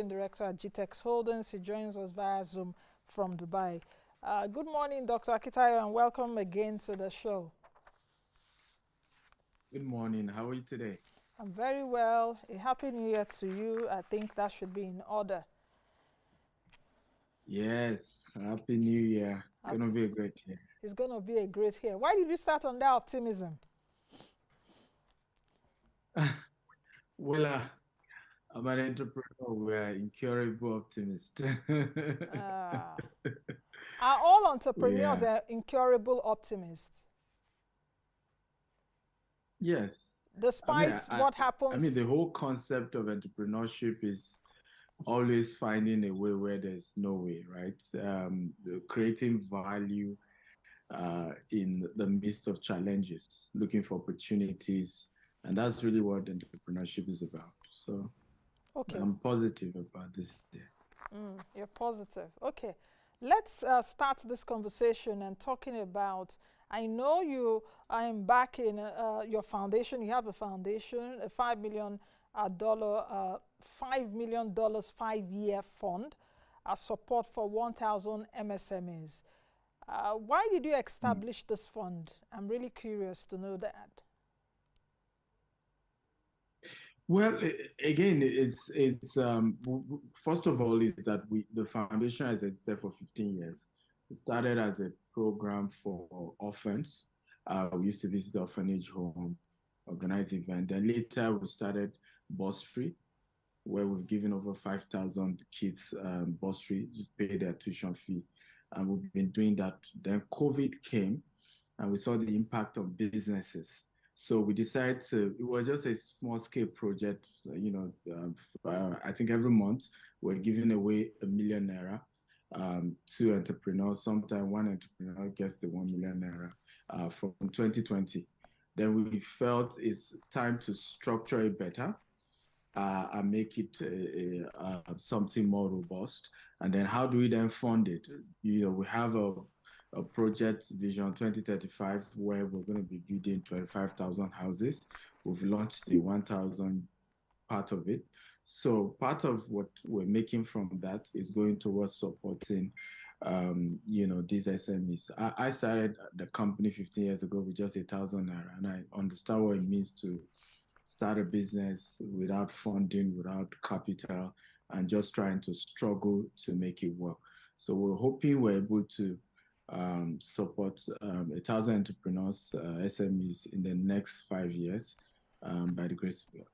Director at GTEx Holdings. He joins us via Zoom from Dubai. Good morning, Dr. Akitayo, and welcome again to the show. Good morning. How are you today? I'm very well. A happy new year to you. I think that should be in order. Yes, Happy New Year. It's Happy. gonna be a great year. It's going to be a great year. Why did you start on that optimism? Well, I'm an entrepreneur. We're incurable optimist. Uh, are all entrepreneurs Yeah. incurable optimists? Yes. I mean, Despite what the happens, whole concept of entrepreneurship is always finding a way where there's no way, right? Creating value in the midst of challenges, looking for opportunities, and that's really what entrepreneurship is about. So okay, I'm positive about this year. you're positive. Okay, let's start this conversation and talking about. I know you are embarking your foundation. You have a foundation, a $5 million 5-year fund, support for 1,000 MSMEs. Why did you Mm. establish this fund? I'm really curious to know that. Well, again, first of all is that the foundation has existed for 15 years. It started as a program for orphans. We used to visit the orphanage home, organize events. Then later we started bursary, where we've given over 5,000 kids bursary to pay their tuition fee. And we've been doing that. Then COVID came and we saw the impact on businesses. So we decided to, it was just a small scale project, I think every month we're giving away ₦1 million to entrepreneurs. Sometimes one entrepreneur gets the ₦1 million from 2020. Then we felt it's time to structure it better and make it something more robust. And then how do we then fund it? We have a project Vision 2035 where we're going to be building 25,000 houses. We've launched the 1,000 part of it. So part of what we're making from that is going towards supporting, these SMEs. I started the company 15 years ago with just ₦1,000, and I understand what it means to start a business without funding, without capital, and just trying to struggle to make it work. So we're hoping we're able to support 1,000 entrepreneurs, SMEs in the next 5 years by the grace of God.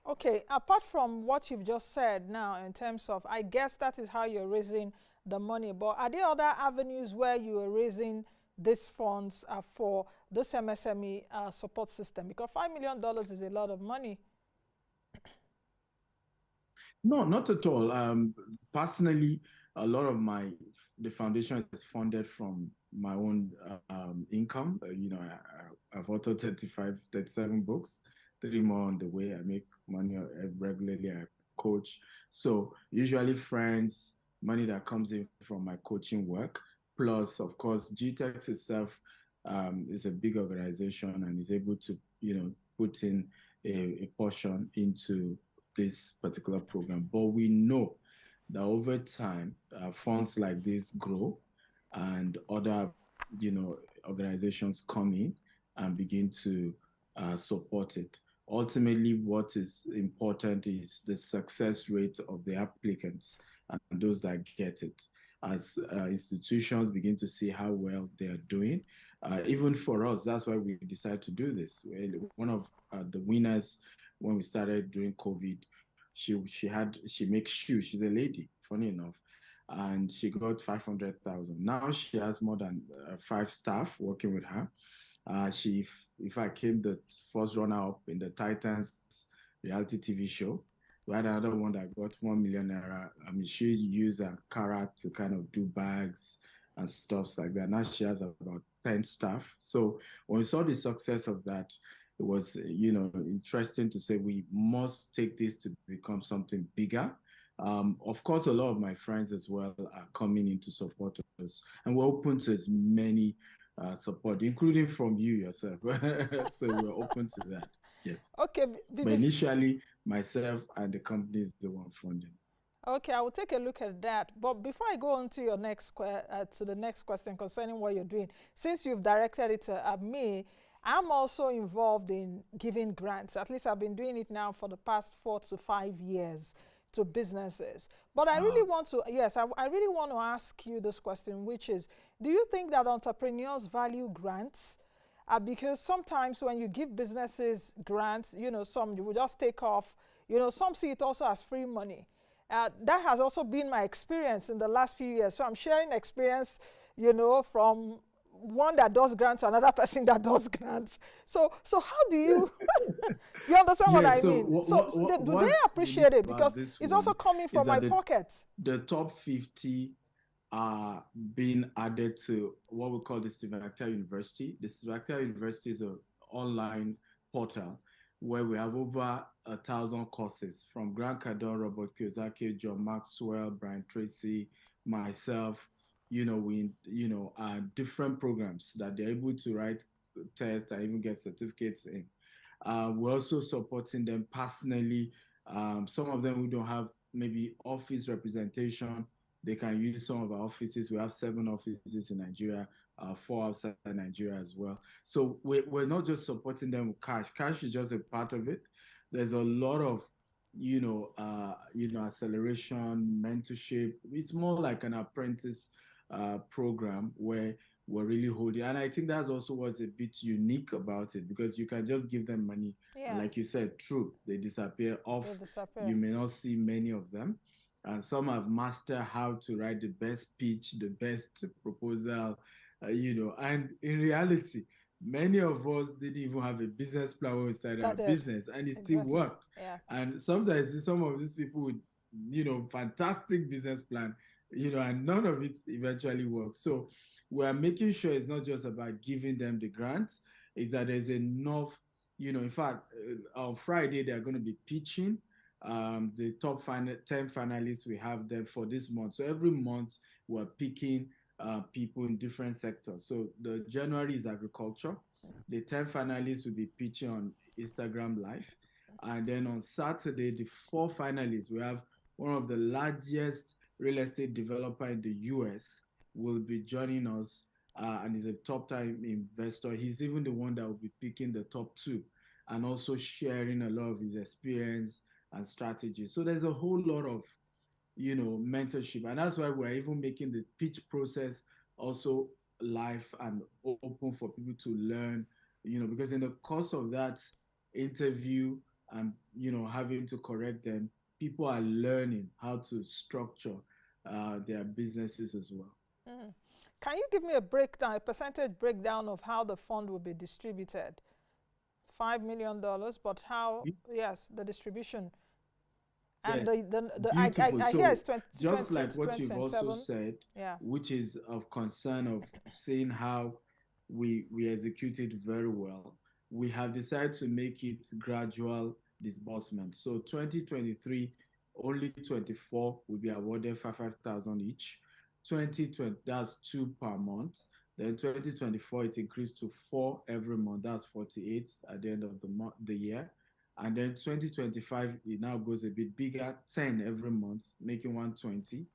Okay, apart from what you've just said now, in terms of, I guess that is how you're raising the money, but are there other avenues where you are raising these funds for this MSME support system? Because $5 million is a lot of money. No, not at all. Personally, a lot of the foundation is funded from my own income. I've authored 35, 37 books, three more on the way. I make money regularly. I coach. So usually friends, money that comes in from my coaching work, plus, of course, GTEx itself is a big organization and is able to, put in a portion into this particular program. But we know that over time, funds like this grow and other, organizations come in and begin to support it. Ultimately, what is important is the success rate of the applicants and those that get it. As institutions begin to see how well they are doing, even for us, that's why we decided to do this. One of the winners when we started during COVID, she makes shoes. She's a lady, funny enough, and she got 500,000. Now she has more than five staff working with her. She, if I came the first runner up in the Titans reality TV show. We had another one that got ₦1 million. I mean, she used a carrot to kind of do bags and stuffs like that. Now she has about 10 staff. So when we saw the success of that, it was, interesting to say we must take this to become something bigger. Of course, a lot of my friends as well are coming in to support us, and we're open to as many support, including from you yourself. So we're open to that. Yes. Okay, But initially, myself and the company is the one funding. Okay, I will take a look at that. But before I go on to your to the next question concerning what you're doing, since you've directed it at me, I'm also involved in giving grants. At least I've been doing it now for the past 4 to 5 years to businesses. But I really want to, yes, I really want to ask you this question, which is, do you think that entrepreneurs value grants? Because sometimes when you give businesses grants, some you will just take off. Some see it also as free money. That has also been my experience in the last few years. So I'm sharing experience, from one that does grants to another person that does grants. So how do you you understand what Yeah, I so mean? So do they what's unique appreciate it about because this it's also one coming is from my that pocket? the top 50 are being added to what we call the Stephen Akhtar University. The Stephen Akhtar University is an online portal where we have over 1,000 courses from Grant Cardone, Robert Kiyosaki, John Maxwell, Brian Tracy, myself. We different programs that they're able to write tests and even get certificates in. We're also supporting them personally. Some of them who don't have maybe office representation, they can use some of our offices. We have 7 offices in Nigeria, 4 outside Nigeria as well. So we're not just supporting them with cash. Cash is just a part of it. There's a lot of acceleration, mentorship. It's more like an apprentice program where we're really holding. And I think that's also what's a bit unique about it, because you can just give them money. And Yeah, like you said, true, they disappear they off. You disappear. may not see many of them. And some have mastered how to write the best pitch, the best proposal, and in reality, many of us didn't even have a business plan when we started our Started. business, and it still Exactly. worked. Yeah. And sometimes some of these people with, fantastic business plan, and none of it eventually works. So we're making sure it's not just about giving them the grants, is that there's enough, in fact, on Friday, they're going to be pitching the top 10 finalists we have there for this month. So every month we're picking people in different sectors. So the January is agriculture. The 10 finalists will be pitching on Instagram Live. And then on Saturday, the 4 finalists, we have one of the largest real estate developer in the US will be joining us, and he's a top time investor. He's even the one that will be picking the top 2 and also sharing a lot of his experience and strategy. So there's a whole lot of, mentorship. And that's why we're even making the pitch process also live and open for people to learn, because in the course of that interview and, having to correct them, people are learning how to structure their businesses as well. Mm. Can you give me a breakdown, a percentage breakdown of how the fund will be distributed? $5 million, but how, yes, the distribution. And Yes, I beautiful. I hear So it's 20, just 20 like to what you've also 2027. said, Yeah. which is of concern of seeing how we execute it very well, we have decided to make it gradual disbursement. So 2023, only 24 will be awarded 5,000 each. 2020, that's 2 per month. Then 2024, it increased to 4 every month. That's 48 at the end of the year. And then 2025, it now goes a bit bigger, 10 every month, making 120.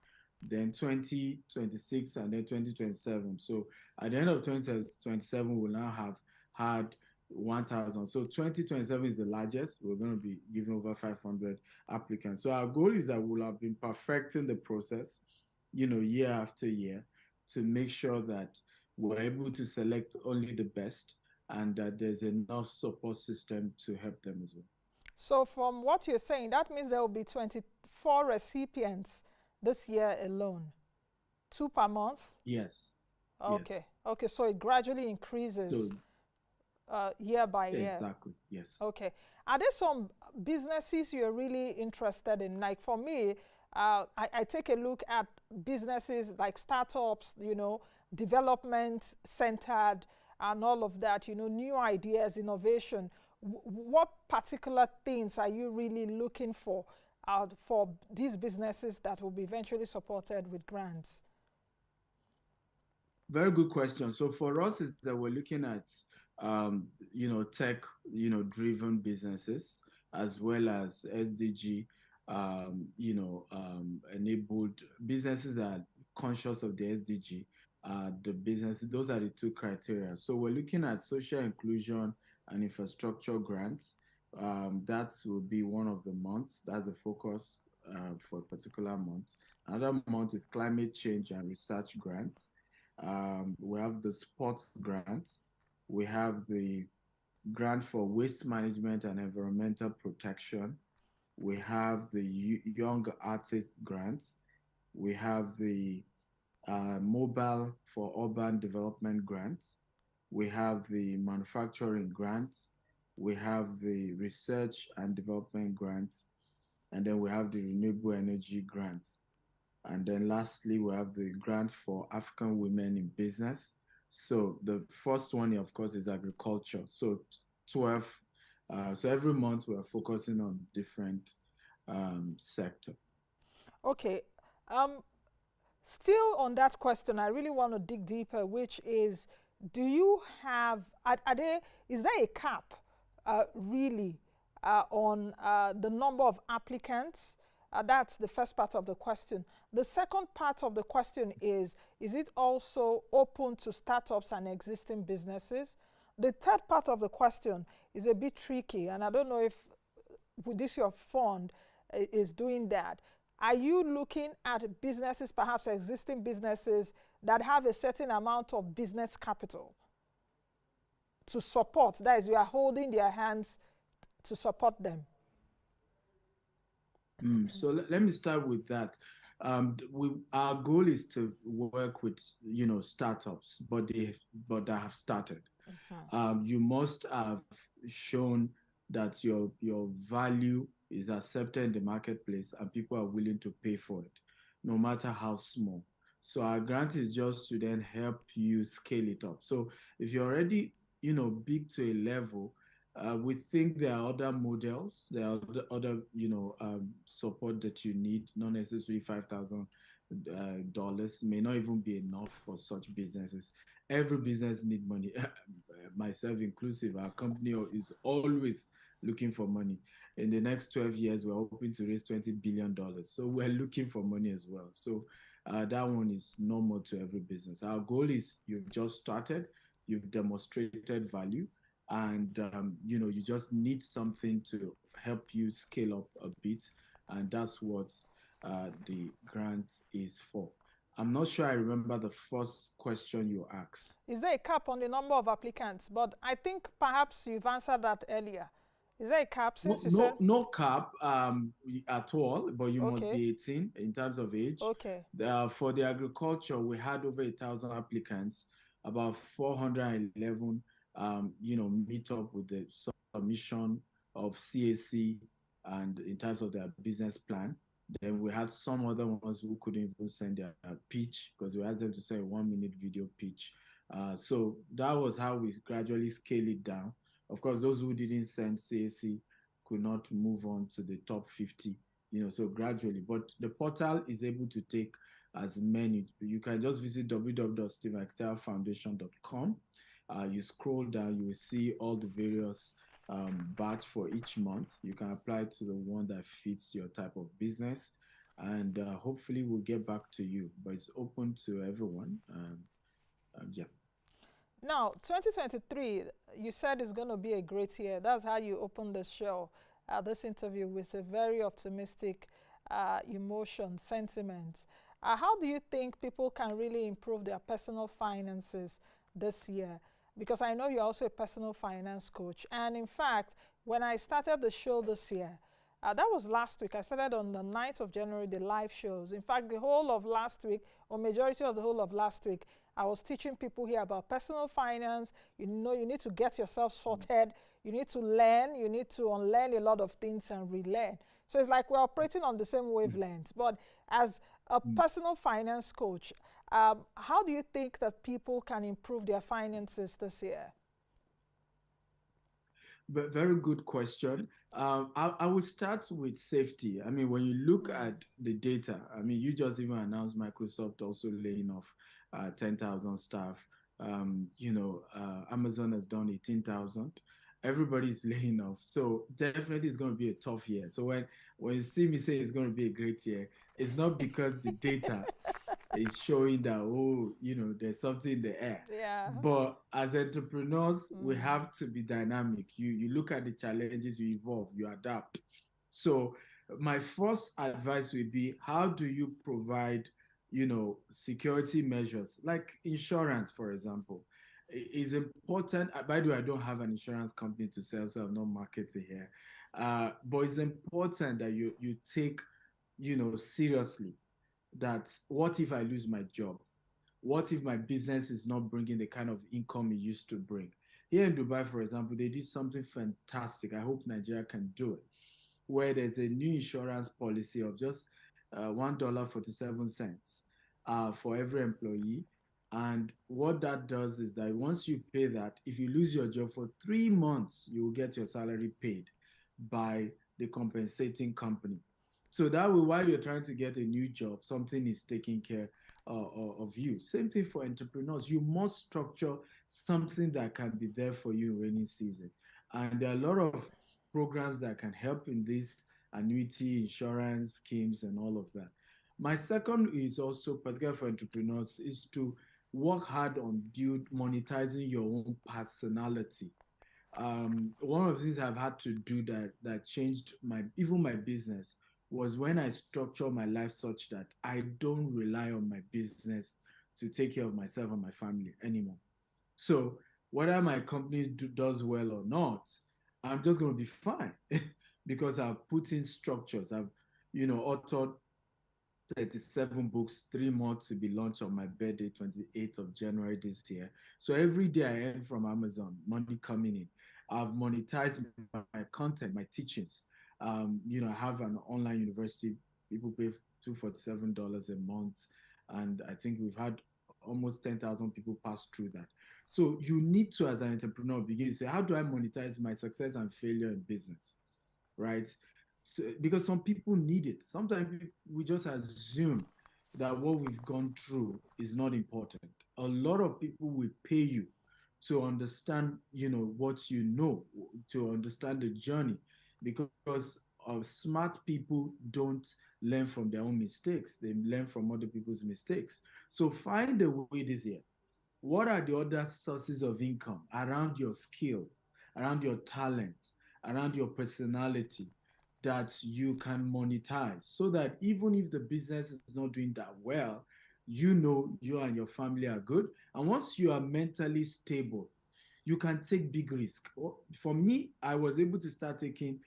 Then 2026 and then 2027. So at the end of 2027, we'll now have had 1,000. So 2027 is the largest. We're going to be giving over 500 applicants. So our goal is that we'll have been perfecting the process, year after year, to make sure that we're able to select only the best and that there's enough support system to help them as well. So from what you're saying, that means there will be 24 recipients this year alone. 2 per month? Yes, yes. Okay. Okay, so it gradually So increases year by year. exactly, yes. Okay. Are there some businesses you're really interested in? Like for me, I take a look at businesses like startups, development centered and all of that, new ideas, innovation. What particular things are you really looking for these businesses that will be eventually supported with grants? Very good question. So for us is that we're looking at tech, driven businesses as well as SDG. enabled businesses that are conscious of the SDG. The businesses, those are the two criteria. So we're looking at social inclusion and infrastructure grants. That will be one of the months. That's the focus for a particular month. Another month is climate change and research grants. We have the sports grants. We have the grant for waste management and environmental protection. We have the Young Artists Grants. We have the Mobile for Urban Development Grants. We have the Manufacturing Grants. We have the Research and Development Grants. And then we have the Renewable Energy Grants. And then lastly, we have the grant for African women in business. So the first one, of course, is agriculture. So 12, so every month we are focusing on different sector. Okay. Um, Still on that question, I really want to dig deeper, which is, do you have, are there, is there a cap really on the number of applicants? That's the first part of the question. The second part of the question is it also open to startups and existing businesses? The third part of the question is a bit tricky, and I don't know if with this your fund is doing that. Are you looking at businesses, perhaps existing businesses, that have a certain amount of business capital to support? That is, you are holding their hands to support them. So let me start with that. Our goal is to work with startups, but that have started. You must have shown that your value is accepted in the marketplace and people are willing to pay for it, no matter how small. So our grant is just to then help you scale it up. So if you're already big to a level, we think there are other models, there are other support that you need. Not necessarily $5,000 may not even be enough for such businesses. Every business need money, myself inclusive. Our company is always looking for money. In the next 12 years, we're hoping to raise $20 billion. So we're looking for money as well. So that one is normal to every business. Our goal is you've just started, you've demonstrated value, and you just need something to help you scale up a bit, and that's what the grant is for. I'm not sure I remember the first question you asked. Is there a cap on the number of applicants? But I think perhaps you've answered that earlier. Is there a cap No, since you said? no cap at all, but you must Okay, be 18 in terms of age. okay, For the agriculture, we had over 1,000 applicants, about 411, meet up with the submission of CAC and in terms of their business plan. Then we had some other ones who couldn't even send their pitch because we asked them to send a 1 minute video pitch. So that was how we gradually scale it down. Of course, those who didn't send CAC could not move on to the top 50, so gradually. But the portal is able to take as many. You can just visit www.steveactelfoundation.com. You scroll down, you will see all the various batch for each month. You can apply to the one that fits your type of business, and hopefully we'll get back to you. But it's open to everyone. Yeah. Now, 2023, you said is going to be a great year. That's how you opened the show, this interview, with a very optimistic emotion, sentiment. How do you think people can really improve their personal finances this year? Because I know you're also a personal finance coach. And in fact, when I started the show this year, that was last week. I started on the 9th of January, the live shows. In fact, the whole of last week, or majority of the whole of last week, I was teaching people here about personal finance. You know, you need to get yourself sorted. You need to learn. You need to unlearn a lot of things and relearn. So it's like we're operating on the same wavelength. But as a personal finance coach, how do you think that people can improve their finances this year? Very good question. I would start with safety. I mean, when you look at the data, I mean, you just even announced Microsoft also laying off 10,000 staff. Amazon has done 18,000. everybody's laying off. So definitely it's going to be a tough year. So when you see me say it's going to be a great year, it's not because the data is showing that, oh, there's something in the air. Yeah. But as entrepreneurs, we Mm. have to be dynamic. You look at the challenges, you evolve, you adapt. So my first advice would be, how do you provide, security measures like insurance, for example? Is important. By the way, I don't have an insurance company to sell, so I'm not marketing here. But it's important that you take, seriously, that what if I lose my job? What if my business is not bringing the kind of income it used to bring? Here in Dubai, for example, they did something fantastic. I hope Nigeria can do it, where there's a new insurance policy of just $1.47 for every employee. And what that does is that once you pay that, if you lose your job for 3 months, you will get your salary paid by the compensating company. So that way, while you're trying to get a new job, something is taking care of you. Same thing for entrepreneurs. You must structure something that can be there for you in rainy season. And there are a lot of programs that can help in this annuity insurance schemes and all of that. My second is also, particularly for entrepreneurs, is to work hard on build monetizing your own personality. One of the things I've had to do that changed my business was when I structure my life such that I don't rely on my business to take care of myself and my family anymore. So whether my company does well or not, I'm just going to be fine because I've put in structures. I've, authored 37 books, three more to be launched on my birthday, 28th of January this year. So every day I earn from Amazon, money coming in. I've monetized my content, my teachings. I have an online university. People pay $247 a month. And I think we've had almost 10,000 people pass through that. So you need to, as an entrepreneur, begin to say, how do I monetize my success and failure in business? Right? So, because some people need it. Sometimes we just assume that what we've gone through is not important. A lot of people will pay you to understand, what to understand the journey, because smart people don't learn from their own mistakes. They learn from other people's mistakes. So find a way this year. What are the other sources of income around your skills, around your talent, around your personality that you can monetize, so that even if the business is not doing that well, you and your family are good. And once you are mentally stable, you can take big risk. For me, I was able to start taking,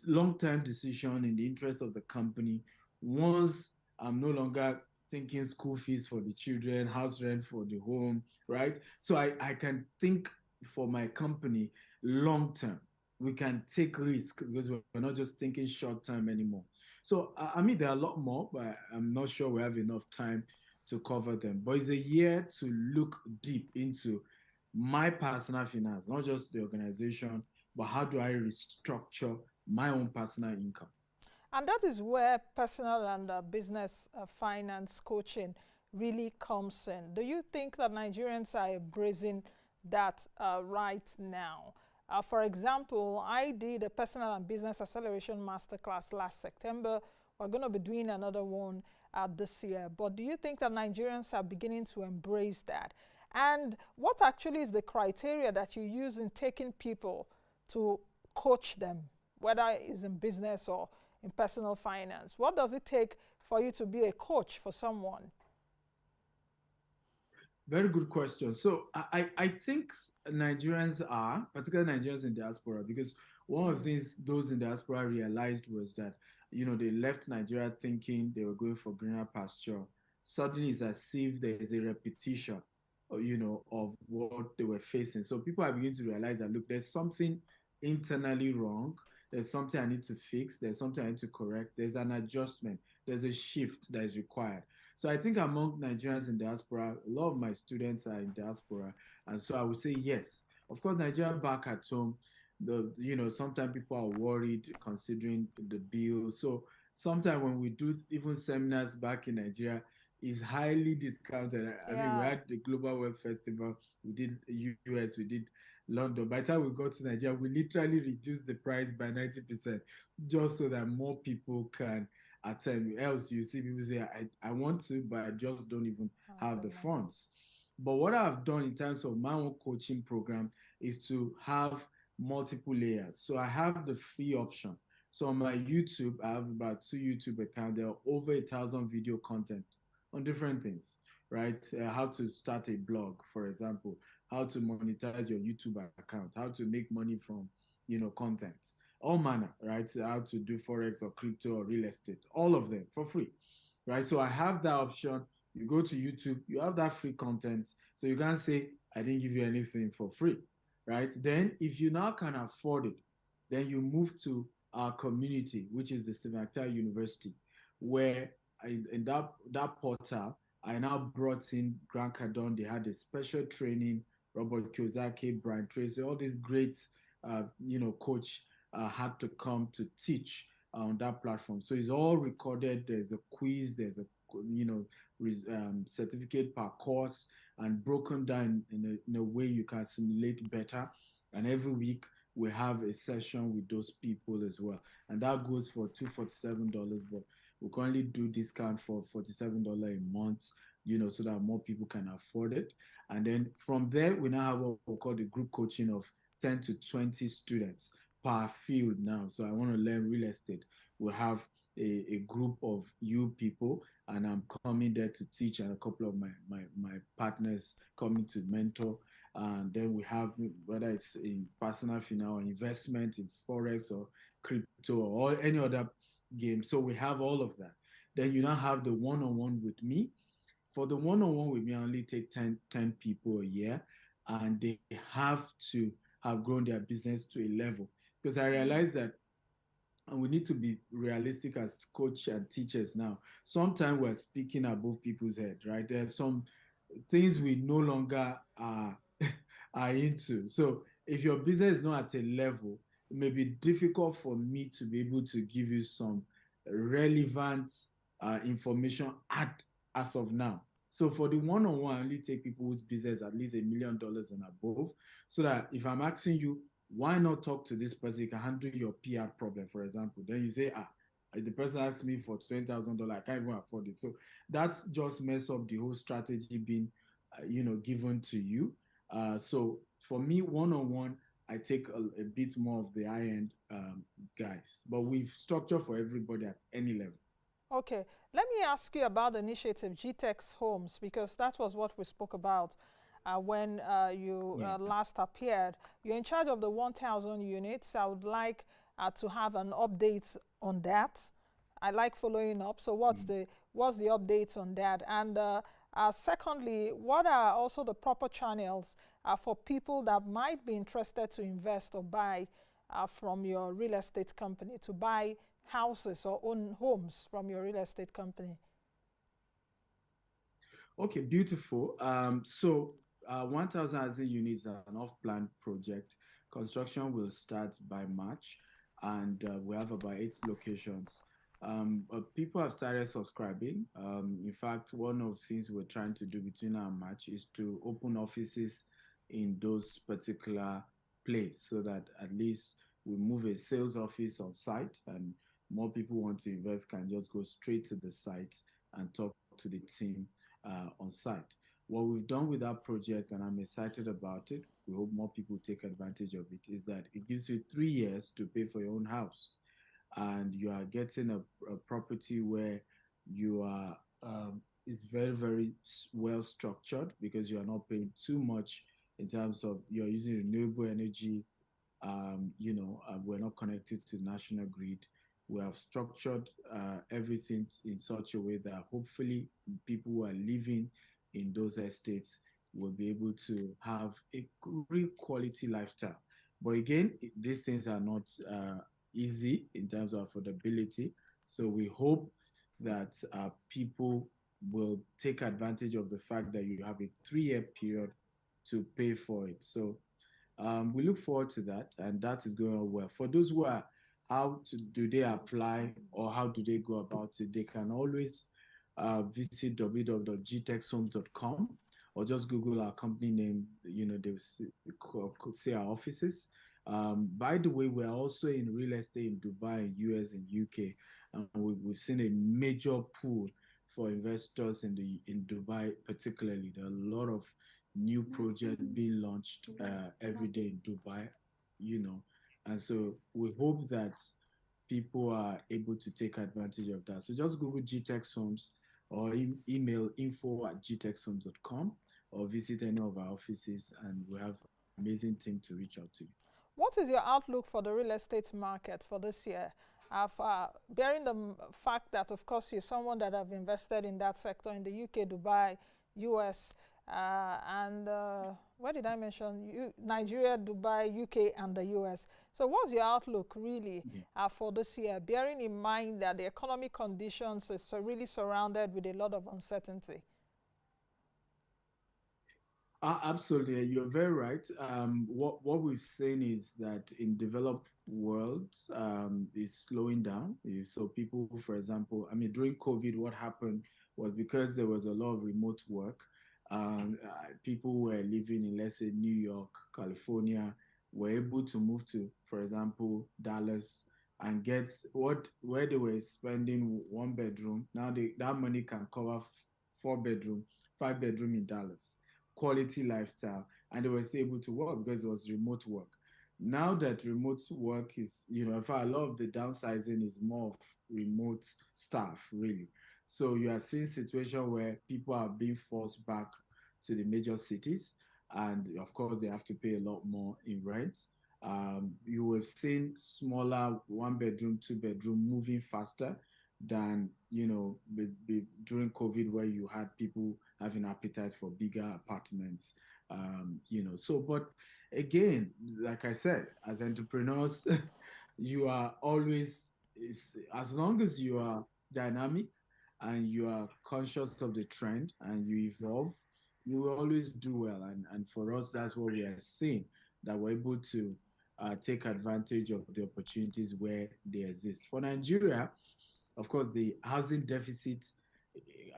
long-term decision in the interest of the company once I'm no longer thinking school fees for the children, house rent for the home, right? So I can think for my company long term. We can take risk because we're not just thinking short term anymore. So I mean, there are a lot more, but I'm not sure we have enough time to cover them. But it's a year to look deep into my personal finance, not just the organization, but how do I restructure my own personal income? And that is where personal and business finance coaching really comes in. Do you think that Nigerians are embracing that right now? For example, I did a personal and business acceleration masterclass last September. We're going to be doing another one this year. But do you think that Nigerians are beginning to embrace that? And what actually is the criteria that you use in taking people to coach them, whether it's in business or in personal finance? What does it take for you to be a coach for someone? Very good question. So I think Nigerians are, particularly Nigerians in diaspora, because one of the Mm. things those in diaspora realized was that, they left Nigeria thinking they were going for greener pasture. Suddenly it's as if there is a repetition, of what they were facing. So people are beginning to realize that, look, there's something internally wrong. There's something I need to fix. There's something I need to correct. There's an adjustment. There's a shift that is required. So I think among Nigerians in diaspora, a lot of my students are in diaspora, and so I would say yes. Of course, Nigerian back at home, sometimes people are worried considering the bill. So sometimes when we do even seminars back in Nigeria, is highly discounted. I mean, we Yeah. had the Global Web Festival, we did US, we did London. By the time we got to Nigeria, we literally reduced the price by 90% just so that more people can attend. Else, you see people say, I want to, but I just don't even have the funds. But what I've done in terms of my own coaching program is to have multiple layers. So I have the free option. So on my YouTube, I have about 2 YouTube accounts. There are over 1,000 video content on different things, right? How to start a blog, for example, how to monetize your YouTube account, how to make money from, content, all manner, right? How to do Forex or crypto or real estate, all of them for free, right? So I have that option. You go to YouTube, you have that free content. So you can't say, I didn't give you anything for free, right? Then if you now can afford it, then you move to our community, which is the Stephen University, where in that portal, I now brought in Grant Cardone. They had a special training, Robert Kiyosaki, Brian Tracy, all these great, coach had to come to teach on that platform. So it's all recorded. There's a quiz. There's a, certificate per course and broken down in a way you can assimilate better. And every week we have a session with those people as well. And that goes for $247, but we currently do discount for $47 a month, so that more people can afford it. And then from there, we now have what we call the group coaching of 10 to 20 students per field now. So I want to learn real estate. We'll have a group of you people, and I'm coming there to teach, and a couple of my partners coming to mentor. And then we have, whether it's in personal finance or investment in Forex or crypto or any other game. So we have all of that. Then you now have the one-on-one with me. For the one-on-one with me, I only take 10 people a year, and they have to have grown their business to a level. Because I realize that, and we need to be realistic as coach and teachers now. Sometimes we're speaking above people's head, right? There are some things we no longer are into. So if your business is not at a level, it may be difficult for me to be able to give you some relevant information as of now. So for the one-on-one, I only take people whose business at least $1 million and above, so that if I'm asking you, why not talk to this person? You can handle your PR problem, for example. Then you say, the person asked me for $20,000, I can't even afford it. So that's just mess up the whole strategy being, given to you. So for me, one-on-one, I take a bit more of the high-end guys, but we've structured for everybody at any level. Okay, let me ask you about the initiative GTEx Homes, because that was what we spoke about when you last appeared. You're in charge of the 1,000 units. I would like to have an update on that. I like following up. So what's the update on that? And secondly, what are also the proper channels for people that might be interested to invest or buy from your real estate company, to buy houses or own homes from your real estate company? Okay, beautiful. So 1,000 housing units are an off-plan project. Construction will start by March, and we have about 8 locations. People have started subscribing. In fact, one of the things we're trying to do between now and March is to open offices in those particular places, so that at least we move a sales office on site, and more people want to invest can just go straight to the site and talk to the team on site. What we've done with that project, and I'm excited about it, we hope more people take advantage of it, is that it gives you 3 years to pay for your own house. And you are getting a property where you are, it's very, very well structured, because you are not paying too much in terms of you're using renewable energy. We're not connected to the national grid. We have structured everything in such a way that hopefully people who are living in those estates will be able to have a real quality lifestyle. But again, these things are not easy in terms of affordability. So we hope that people will take advantage of the fact that you have a 3-year period to pay for it. So we look forward to that, and that is going on well. For those who are, do they apply, or how do they go about it? They can always visit www.gtexhome.com, or just Google our company name. They will could see our offices. By the way, we're also in real estate in Dubai, US, and UK, and we've seen a major pool for investors in Dubai, particularly. There are a lot of new projects being launched every day in Dubai, and so we hope that people are able to take advantage of that. So just Google GTEX Homes or email info@gtexhomes.com or visit any of our offices, and we have an amazing team to reach out to you. What is your outlook for the real estate market for this year? Bearing the fact that, of course, you're someone that have invested in that sector in the UK, Dubai, US, and where did I mention? Nigeria, Dubai, UK, and the US. So what's your outlook really Yeah. for this year, bearing in mind that the economic conditions is really surrounded with a lot of uncertainty? Absolutely, you're very right. What we've seen is that in developed worlds is slowing down. So people, for example, I mean, during COVID, what happened was because there was a lot of remote work. People who were living in, let's say, New York, California, were able to move to, for example, Dallas and get where they were spending 1 bedroom. Now that money can cover 4 bedroom, 5 bedroom in Dallas, quality lifestyle, and they were still able to work because it was remote work. Now that remote work is, in fact, a lot of the downsizing is more of remote staff, really. So you are seeing situation where people are being forced back to the major cities, and of course they have to pay a lot more in rent. You have seen smaller 1 bedroom, 2 bedroom moving faster than during COVID, where you had people having appetite for bigger apartments. So but again, like I said, as entrepreneurs, you are always, as long as you are dynamic and you are conscious of the trend and you evolve, you will always do well. And for us, that's what we are seeing, that we're able to take advantage of the opportunities where they exist. For Nigeria, of course, the housing deficit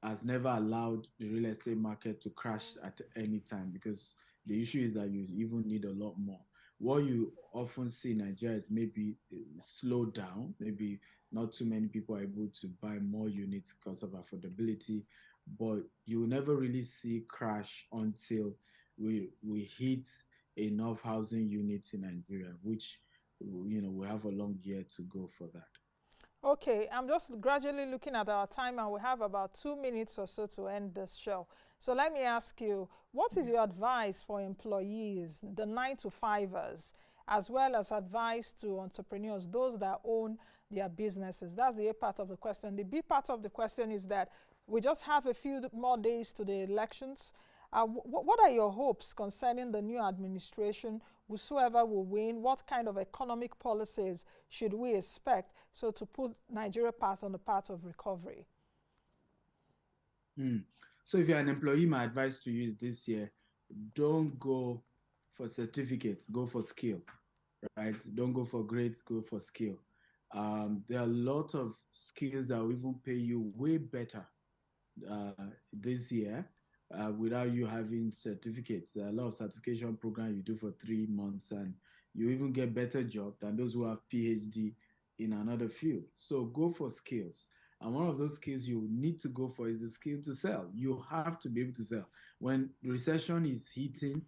has never allowed the real estate market to crash at any time, because the issue is that you even need a lot more. What you often see in Nigeria is maybe slow down, maybe not too many people are able to buy more units because of affordability, but you will never really see crash until we hit enough housing units in Nigeria, which we have a long year to go for that. Okay, I'm just gradually looking at our time, and we have about 2 minutes or so to end this show. So let me ask you, what is your advice for employees, the 9 to 5ers, as well as advice to entrepreneurs, those that own their businesses? That's the A part of the question. The B part of the question is that we just have a few more days to the elections. What are your hopes concerning the new administration, whosoever will win? What kind of economic policies should we expect so to put Nigeria path on the path of recovery? So if you're an employee, my advice to you is this year: don't go for certificates, go for skill, right? Don't go for grades, go for skill. There are a lot of skills that will even pay you way better uh, this year without you having certificates. There are a lot of certification programs you do for 3 months, and you even get better job than those who have PhD in another field. So go for skills. And one of those skills you need to go for is the skill to sell. You have to be able to sell. When recession is hitting,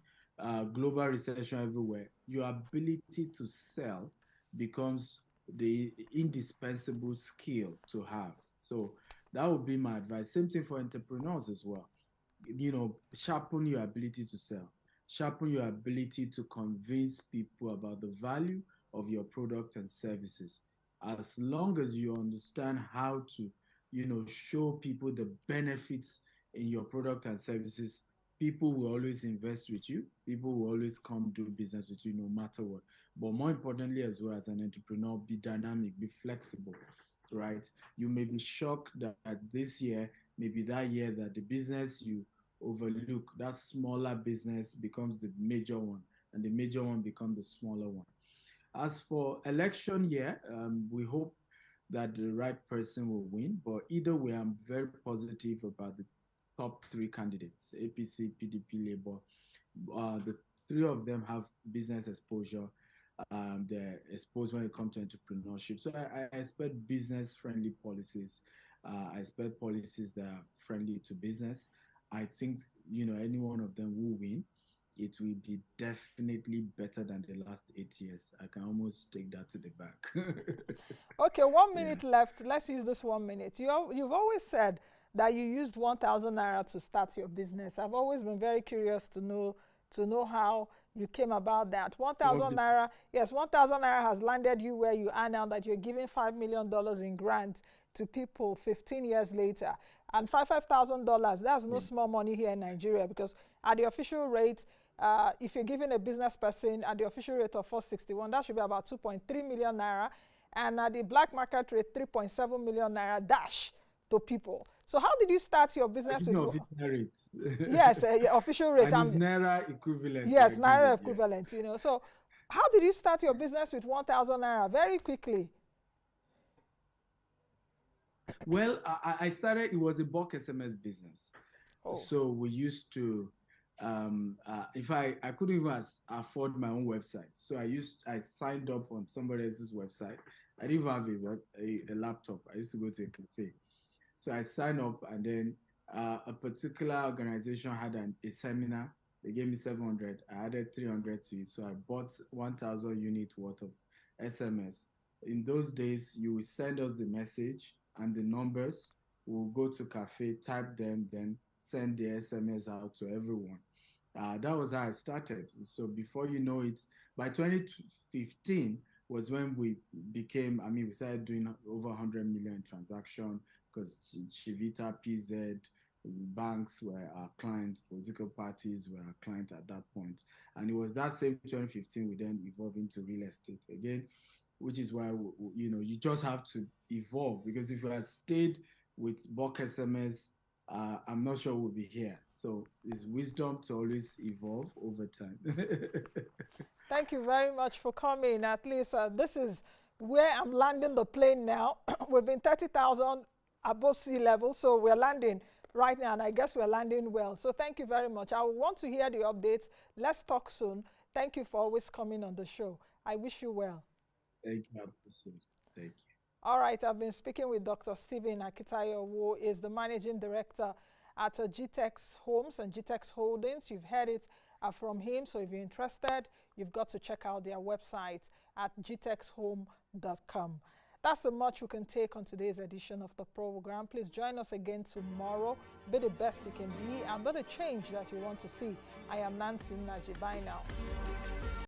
global recession everywhere, your ability to sell becomes the indispensable skill to have. So that would be my advice. Same thing for entrepreneurs as well. Sharpen your ability to sell, sharpen your ability to convince people about the value of your product and services. As long as you understand how to, show people the benefits in your product and services, people will always invest with you. People will always come do business with you no matter what. But more importantly, as well, as an entrepreneur, be dynamic, be flexible, right? You may be shocked that this year, maybe that year, that the business you overlook, that smaller business becomes the major one, and the major one becomes the smaller one. As for election year, we hope that the right person will win. But either way, I'm very positive about top three candidates, APC, PDP, Labour. The three of them have business exposure. They're exposed when it comes to entrepreneurship. So I expect business-friendly policies. I expect policies that are friendly to business. I think, any one of them will win. It will be definitely better than the last 8 years. I can almost take that to the back. Okay, 1 minute Yeah. left. Let's use this 1 minute. You've always said that you used 1,000 naira to start your business. I've always been very curious to know how you came about that. 1,000 Okay. naira, yes, 1,000 naira has landed you where you are now, that you're giving $5 million in grant to people 15 years later. And $5,000, that's no Yeah. small money here in Nigeria, because at the official rate, if you're giving a business person at the official rate of 461, that should be about 2.3 million naira. And at the black market rate, 3.7 million naira dash to people. So how did you start your I business give with? you official rates. Yes, yeah, official rate. And it's Naira equivalent we Yes, are naira giving, yes. equivalent. So how did you start your business with 1,000 naira? Very quickly. Well, I started, it was a bulk SMS business. Oh, So we used to, if I couldn't even afford my own website. So I signed up on somebody else's website. I didn't even have a laptop. I used to go to a cafe. So I signed up, and then a particular organization had a seminar. They gave me 700. I added 300 to it. So I bought 1,000 units worth of SMS. In those days, you will send us the message and the numbers. We'll go to cafe, type them, then send the SMS out to everyone. That was how I started. So before you know it, by 2015 was when we we started doing over 100 million transaction, because Chivita, PZ, banks were our clients, political parties were our clients at that point. And it was that same 2015 we then evolved into real estate again, which is why, you just have to evolve, because if you had stayed with bulk SMS, I'm not sure we'll be here. So it's wisdom to always evolve over time. thank you very much for coming. At least this is where I'm landing the plane now. We've been 30,000 above sea level, so we're landing right now, and I guess we're landing well. So thank you very much. I want to hear the updates. Let's talk soon. Thank you for always coming on the show. I wish you well. Thank you. I appreciate it. Thank you. All right, I've been speaking with Dr. Stephen Akitayo, who is the managing director at GTEX Homes and GTEX Holdings. You've heard it from him, so if you're interested, you've got to check out their website at gtexhome.com. That's the much we can take on today's edition of the program. Please join us again tomorrow. Be the best you can be and be the change that you want to see. I am Nancy Naji. Bye now.